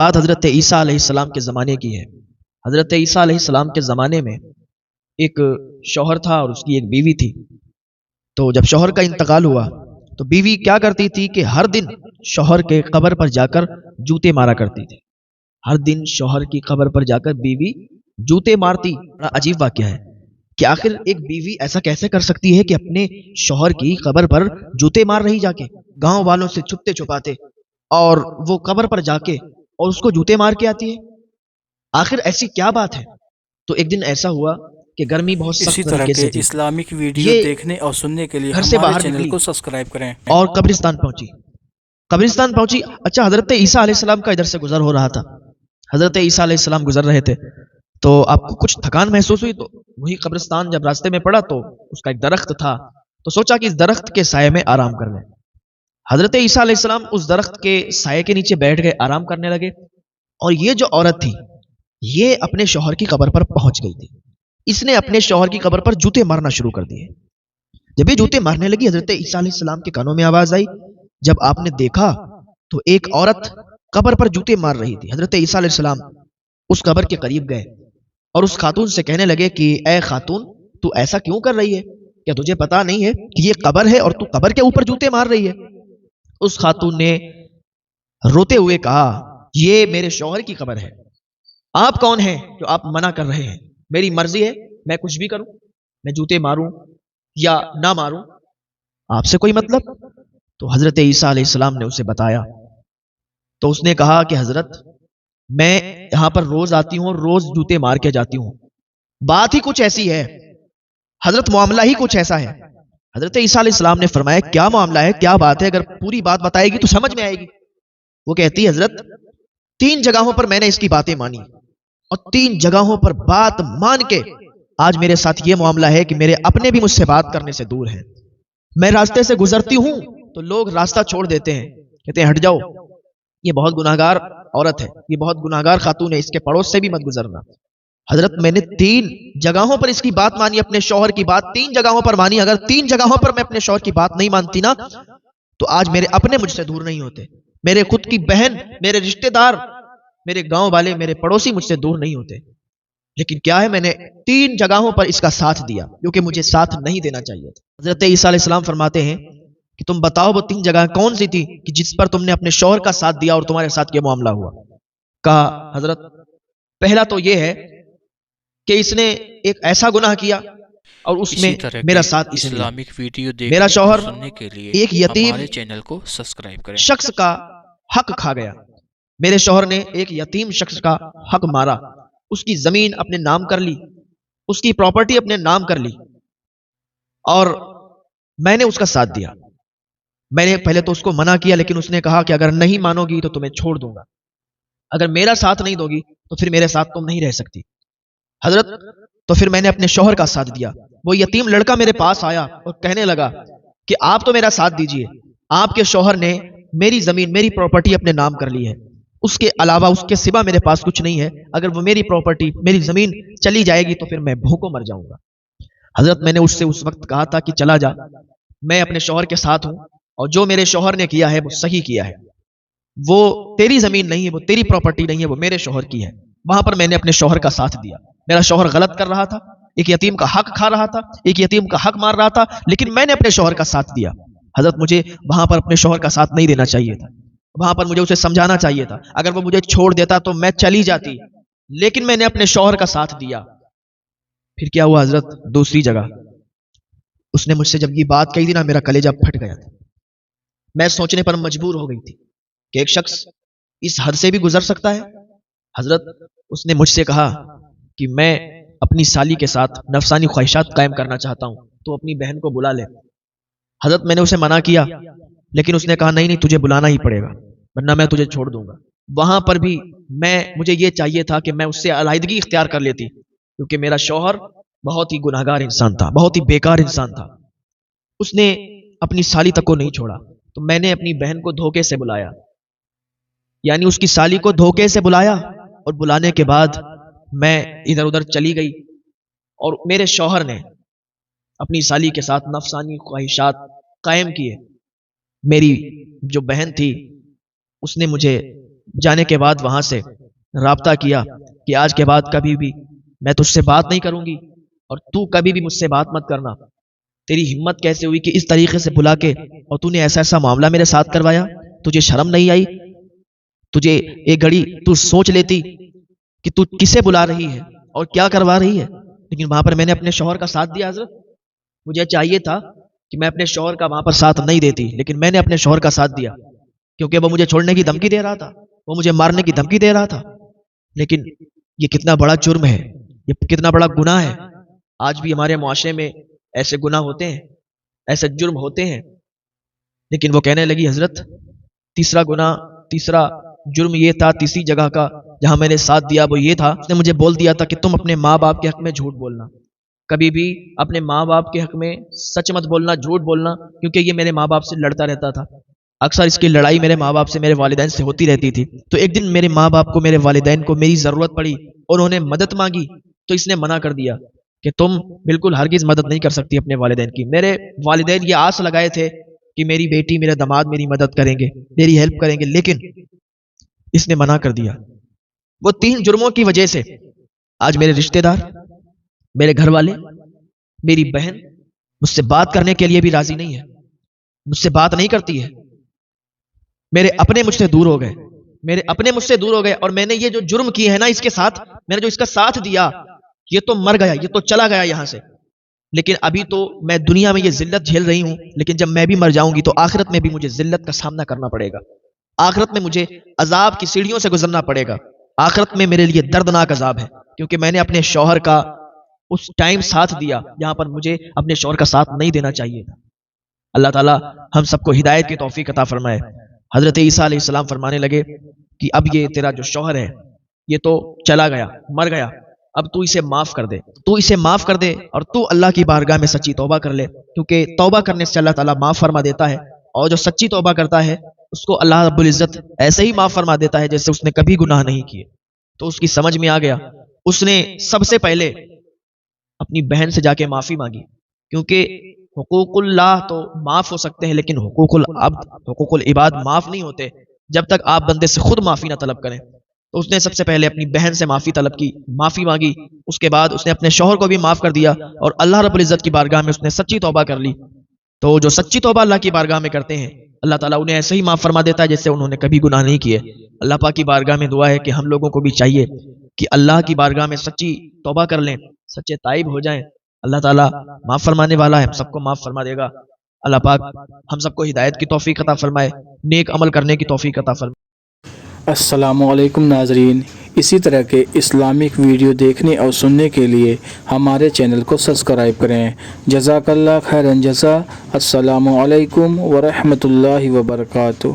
بات حضرت عیسیٰ علیہ السلام کے زمانے کی ہے۔ حضرت عیسیٰ علیہ السلام کے زمانے میں ایک شوہر تھا اور اس کی ایک بیوی تھی۔ تو جب شوہر کا انتقال ہوا تو بیوی کیا کرتی تھی کہ ہر دن شوہر کے قبر پر جا کر جوتے مارا کرتی تھی۔ ہر دن شوہر کی قبر پر جا کر بیوی جوتے مارتی۔ بڑا عجیب واقعہ ہے کہ آخر ایک بیوی ایسا کیسے کر سکتی ہے کہ اپنے شوہر کی قبر پر جوتے مار رہی جا کے، گاؤں والوں سے چھپتے چھپاتے، اور وہ قبر پر جا کے اور اس کو جوتے مار کے آتی ہے۔ آخر ایسی کیا بات ہے؟ تو ایک دن ایسا ہوا کہ گرمی بہت اسی سخت طرح طریقے کے سے تھی۔ اسلامک ویڈیو یہ دیکھنے اور سننے کے لیے گھر سے ہمارے باہر چینل نکلی کو سبسکرائب کریں اور قبرستان پہنچی۔ قبرستان پہنچی، اچھا حضرت عیسیٰ علیہ السلام کا ادھر سے گزر ہو رہا تھا۔ حضرت عیسیٰ علیہ السلام گزر رہے تھے تو آپ کو کچھ تھکان محسوس ہوئی، تو وہی قبرستان جب راستے میں پڑا تو اس کا ایک درخت تھا، تو سوچا کہ اس درخت کے سائے میں آرام کر لیں۔ حضرت عیسیٰ علیہ السلام اس درخت کے سائے کے نیچے بیٹھ گئے، آرام کرنے لگے، اور یہ جو عورت تھی یہ اپنے شوہر کی قبر پر پہنچ گئی تھی۔ اس نے اپنے شوہر کی قبر پر جوتے مارنا شروع کر دیے۔ جب یہ جوتے مارنے لگی، حضرت عیسیٰ علیہ السلام کے کانوں میں آواز آئی۔ جب آپ نے دیکھا تو ایک عورت قبر پر جوتے مار رہی تھی۔ حضرت عیسیٰ علیہ السلام اس قبر کے قریب گئے اور اس خاتون سے کہنے لگے کہ اے خاتون، تو ایسا کیوں کر رہی ہے؟ کیا تجھے پتا نہیں ہے کہ یہ قبر ہے اور تو قبر کے اوپر جوتے مار رہی ہے؟ اس خاتون نے روتے ہوئے کہا، یہ میرے شوہر کی قبر ہے، آپ کون ہیں جو آپ منع کر رہے ہیں؟ میری مرضی ہے، میں کچھ بھی کروں، میں جوتے ماروں یا نہ ماروں، آپ سے کوئی مطلب؟ تو حضرت عیسیٰ علیہ السلام نے اسے بتایا۔ تو اس نے کہا کہ حضرت، میں یہاں پر روز آتی ہوں اور روز جوتے مار کے جاتی ہوں، بات ہی کچھ ایسی ہے حضرت، معاملہ ہی کچھ ایسا ہے۔ حضرت عیسیٰ علیہ السلام نے فرمایا، کیا معاملہ ہے، کیا بات ہے؟ اگر پوری بات بتائے گی تو سمجھ میں آئے گی۔ وہ کہتی، حضرت 3 جگہوں پر میں نے اس کی باتیں مانی اور 3 جگہوں پر بات مان کے آج میرے ساتھ یہ معاملہ ہے کہ میرے اپنے بھی مجھ سے بات کرنے سے دور ہیں۔ میں راستے سے گزرتی ہوں تو لوگ راستہ چھوڑ دیتے ہیں، کہتے ہیں ہٹ جاؤ، یہ بہت گناہگار عورت ہے، یہ بہت گناہگار خاتون ہے، اس کے پڑوس سے بھی مت گزرنا۔ حضرت میں نے 3 جگہوں پر اس کی بات مانی، اپنے شوہر کی بات 3 جگہوں پر مانی۔ اگر 3 جگہوں پر میں اپنے شوہر کی بات نہیں مانتی نا تو آج میرے اپنے مجھ سے دور نہیں ہوتے، میرے خود کی بہن، میرے رشتہ دار، میرے گاؤں والے، میرے پڑوسی مجھ سے دور نہیں ہوتے۔ لیکن کیا ہے، میں نے 3 جگہوں پر اس کا ساتھ دیا جو کہ مجھے ساتھ نہیں دینا چاہیے تھا۔ حضرت عیسیٰ علیہ السلام فرماتے ہیں کہ تم بتاؤ وہ 3 جگہ کون سی تھی کہ جس پر تم نے اپنے شوہر کا ساتھ دیا اور تمہارے ساتھ یہ معاملہ ہوا؟ کہا، حضرت پہلا تو یہ ہے کہ اس نے ایک ایسا گناہ کیا اور اس میں میرا ساتھ اس نے اسلامک ویڈیو میرا دیکھنے شوہر اور سننے کے لیے ایک یتیم ہمارے چینل کو سبسکرائب کریں۔ شخص کا حق کھا گیا۔ میرے شوہر نے ایک یتیم شخص کا حق مارا، اس کی زمین اپنے نام کر لی، اس کی پراپرٹی اپنے نام کر لی، اور میں نے اس کا ساتھ دیا۔ میں نے پہلے تو اس کو منع کیا، لیکن اس نے کہا کہ اگر نہیں مانو گی تو تمہیں چھوڑ دوں گا، اگر میرا ساتھ نہیں دو گی تو پھر میرے ساتھ تم نہیں رہ سکتی۔ حضرت تو پھر میں نے اپنے شوہر کا ساتھ دیا۔ وہ یتیم لڑکا میرے پاس آیا اور کہنے لگا کہ آپ تو میرا ساتھ دیجئے، آپ کے شوہر نے میری زمین، میری پراپرٹی اپنے نام کر لی ہے، اس کے علاوہ، اس کے سوا میرے پاس کچھ نہیں ہے، اگر وہ میری پراپرٹی، میری زمین چلی جائے گی تو پھر میں بھوکوں مر جاؤں گا۔ حضرت میں نے اس سے اس وقت کہا تھا کہ چلا جا، میں اپنے شوہر کے ساتھ ہوں اور جو میرے شوہر نے کیا ہے وہ صحیح کیا ہے، وہ تیری زمین نہیں ہے، وہ تیری پراپرٹی نہیں ہے، وہ میرے شوہر کی ہے۔ وہاں پر میں نے اپنے شوہر کا ساتھ دیا۔ میرا شوہر غلط کر رہا تھا، ایک یتیم کا حق کھا رہا تھا، ایک یتیم کا حق مار رہا تھا، لیکن میں نے اپنے شوہر کا ساتھ دیا۔ حضرت مجھے وہاں پر اپنے شوہر کا ساتھ نہیں دینا چاہیے تھا، وہاں پر مجھے اسے سمجھانا چاہیے تھا، اگر وہ مجھے چھوڑ دیتا تو میں چلی جاتی، لیکن میں نے اپنے شوہر کا ساتھ دیا۔ پھر کیا ہوا حضرت؟ دوسری جگہ اس نے مجھ سے جب یہ بات کہی تھی نا، میرا کلیجہ پھٹ گیا تھا۔ میں سوچنے پر مجبور ہو گئی تھی کہ ایک شخص اس حد سے بھی گزر سکتا ہے۔ حضرت اس نے مجھ سے کہا کہ میں اپنی سالی کے ساتھ نفسانی خواہشات قائم کرنا چاہتا ہوں، تو اپنی بہن کو بلا لے۔ حضرت میں نے اسے منع کیا، لیکن اس نے کہا نہیں نہیں، تجھے بلانا ہی پڑے گا ورنہ میں تجھے چھوڑ دوں گا۔ وہاں پر بھی مجھے یہ چاہیے تھا کہ میں اس سے علیحدگی اختیار کر لیتی، کیونکہ میرا شوہر بہت ہی گناہگار انسان تھا، بہت ہی بیکار انسان تھا، اس نے اپنی سالی تک کو نہیں چھوڑا۔ تو میں نے اپنی بہن کو دھوکے سے بلایا، یعنی اس کی سالی کو دھوکے سے بلایا، اور بلانے کے بعد میں ادھر ادھر چلی گئی، اور میرے شوہر نے اپنی سالی کے ساتھ نفسانی خواہشات قائم کیے۔ میری جو بہن تھی اس نے مجھے جانے کے بعد وہاں سے رابطہ کیا کہ آج کے بعد کبھی بھی میں تجھ سے بات نہیں کروں گی اور تو کبھی بھی مجھ سے بات مت کرنا. تیری ہمت کیسے ہوئی کہ اس طریقے سے بلا کے اور تو نے ایسا ایسا معاملہ میرے ساتھ کروایا؟ تجھے شرم نہیں آئی؟ تجھے ایک گھڑی تو سوچ لیتی کہ تو کسے بلا رہی ہے اور کیا کروا رہی ہے. لیکن وہاں پر میں نے اپنے شوہر کا ساتھ دیا. حضرت مجھے چاہیے تھا کہ میں اپنے شوہر کا وہاں پر ساتھ نہیں دیتی، لیکن میں نے اپنے شوہر کا ساتھ دیا کیونکہ وہ مجھے چھوڑنے کی دھمکی دے رہا تھا، وہ مجھے مارنے کی دھمکی دے رہا تھا. لیکن یہ کتنا بڑا جرم ہے، یہ کتنا بڑا گناہ ہے. آج بھی ہمارے معاشرے میں ایسے گناہ ہوتے ہیں، ایسے جرم ہوتے ہیں. لیکن وہ کہنے لگی حضرت تیسرا گناہ، تیسرا جرم یہ تھا، تیسری جگہ کا جہاں میں نے ساتھ دیا وہ یہ تھا، اس نے مجھے بول دیا تھا کہ تم اپنے ماں باپ کے حق میں جھوٹ بولنا، کبھی بھی اپنے ماں باپ کے حق میں سچ مت بولنا، جھوٹ بولنا، کیونکہ یہ میرے ماں باپ سے لڑتا رہتا تھا. اکثر اس کی لڑائی میرے ماں باپ سے، میرے والدین سے ہوتی رہتی تھی. تو ایک دن میرے ماں باپ کو، میرے والدین کو میری ضرورت پڑی، انہوں نے مدد مانگی تو اس نے منع کر دیا کہ تم بالکل ہرگز مدد نہیں کر سکتی اپنے والدین کی. میرے والدین یہ آس لگائے تھے کہ میری بیٹی، میرے داماد میری مدد کریں گے، میری ہیلپ کریں گے، لیکن اس نے منع کر دیا. وہ 3 جرموں کی وجہ سے آج میرے رشتہ دار، میرے گھر والے، میری بہن مجھ سے بات کرنے کے لیے بھی راضی نہیں ہے، مجھ سے بات نہیں کرتی ہے. میرے اپنے مجھ سے دور ہو گئے، میرے اپنے مجھ سے دور ہو گئے. اور میں نے یہ جو جرم کیے ہیں نا، اس کے ساتھ میں نے جو اس کا ساتھ دیا، یہ تو مر گیا، یہ تو چلا گیا یہاں سے. لیکن ابھی تو میں دنیا میں یہ ذلت جھیل رہی ہوں، لیکن جب میں بھی مر جاؤں گی تو آخرت میں بھی مجھے ذلت کا سامنا کرنا پڑے گا. آخرت میں مجھے عذاب کی سیڑھیوں سے گزرنا پڑے گا. آخرت میں میرے لیے دردناک عذاب ہے، کیونکہ میں نے اپنے شوہر کا اس ٹائم ساتھ دیا جہاں پر مجھے اپنے شوہر کا ساتھ نہیں دینا چاہیے تھا. اللہ تعالی ہم سب کو ہدایت کی توفیق عطا فرمائے. حضرت عیسیٰ علیہ السلام فرمانے لگے کہ اب یہ تیرا جو شوہر ہے یہ تو چلا گیا، مر گیا، اب تو اسے معاف کر دے، تو اسے معاف کر دے اور تو اللہ کی بارگاہ میں سچی توبہ کر لے، کیونکہ توبہ کرنے سے اللہ تعالیٰ معاف فرما دیتا ہے، اور جو سچی توبہ کرتا ہے اس کو اللہ رب العزت ایسے ہی معاف فرما دیتا ہے جیسے اس نے کبھی گناہ نہیں کیے. تو اس کی سمجھ میں آ گیا. اس نے سب سے پہلے اپنی بہن سے جا کے معافی مانگی، کیونکہ حقوق اللہ تو معاف ہو سکتے ہیں لیکن حقوق العبد، حقوق العباد معاف نہیں ہوتے جب تک آپ بندے سے خود معافی نہ طلب کریں. تو اس نے سب سے پہلے اپنی بہن سے معافی طلب کی، معافی مانگی. اس کے بعد اس نے اپنے شوہر کو بھی معاف کر دیا اور اللہ رب العزت کی بارگاہ میں اس نے سچی توبہ کر لی. تو جو سچی توبہ اللہ کی بارگاہ میں کرتے ہیں اللہ تعالیٰ انہیں ایسے ہی معاف فرما دیتا ہے جیسے انہوں نے کبھی گناہ نہیں کیے. اللہ پاک کی بارگاہ میں دعا ہے کہ ہم لوگوں کو بھی چاہیے کہ اللہ کی بارگاہ میں سچی توبہ کر لیں، سچے تائب ہو جائیں. اللہ تعالیٰ معاف فرمانے والا ہے، ہم سب کو معاف فرما دے گا. اللہ پاک ہم سب کو ہدایت کی توفیق عطا فرمائے، نیک عمل کرنے کی توفیق عطا فرمائے. السلام علیکم ناظرین، اسی طرح کے اسلامک ویڈیو دیکھنے اور سننے کے لیے ہمارے چینل کو سبسکرائب کریں. جزاک اللہ خیرن جزا. السلام علیکم ورحمۃ اللہ وبرکاتہ.